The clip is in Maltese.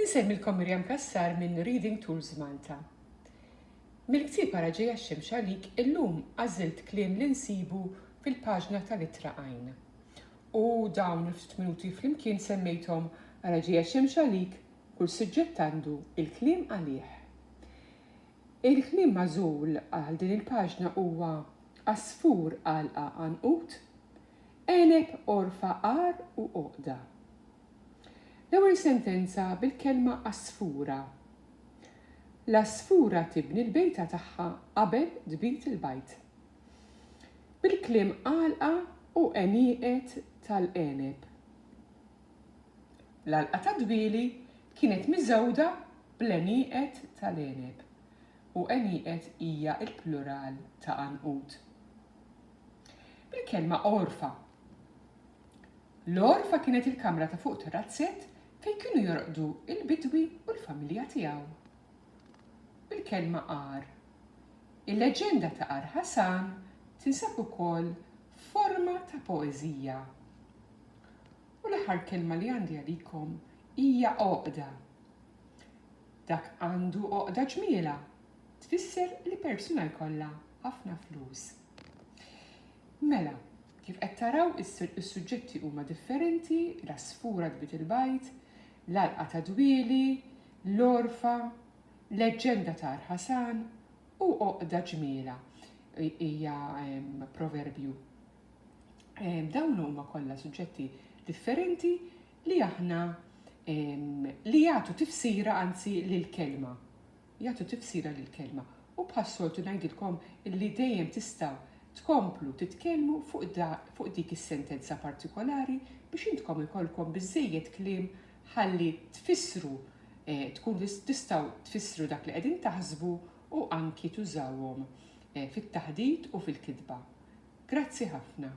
Insemmilkom Mirjam Kassar minn Reading Tools Malta. Mill-ktieb Araġija x-Xemx għalik illum għażilt kliem li nsibu fil-paġna tal-Ittra Għajn. U dawn il-ftit minuti flimkien semmejthom Araġija x-Xemx għalik kull suġġett għandu il-kliem għalih. Il-kliem magħżul għal din il-paġna huwa asfur għalqa għanqut, għeneb orfa qar u oqda. L-ewwel sentenza bil-kelma asfura. L-asfura tibni l-bejta tagħha qabel tbit il-bajt. Bil-kliem għalqa u għenieqet tal-għeneb. L-għalqa ta' dbili kienet miżewda bl-għenieqet tal-għeneb u għenieqet hija il-plural ta' għanqut. Bil-kelma orfa. L-orfa kienet il-kamra ta' fuq terrazzett fejn kienu jorqdu il-bidwi u l-familja tiegħu. Bil-kelma qar. Il-leġenda ta' Qar Ħasan tinsab ukoll forma ta' poeżija. U l-aħħar kelma li għandi għalikom hija oqda. Dak għandu oqda ġmiela, tfisser li persuna jkollha ħafna flus. Mela, kif qed taraw is-suġġetti huma differenti, l-asfura tbit il-bajt, l-għalqa ta' dwieli, l-orfa, leġenda ta' Qar Ħasan u oqda ġmiela hija proverbju. Dawn huma kollha suġġetti differenti li aħna li jagħtu tifsira anzi lill-kelma. Jagħtu tifsira lill-kelma. U bħas-soltu ngħidilkom illi dejjem tistgħu tkomplu titkellmu fuq dik is-sentenza partikolari biex intkom ikollkom biżżejjed kliem ħalli tfissru tkun tistgħu tfissru dak li qegħdin taħsbu u anki tużawhom fit-taħdid u fil-kitba. Grazzi ħafna.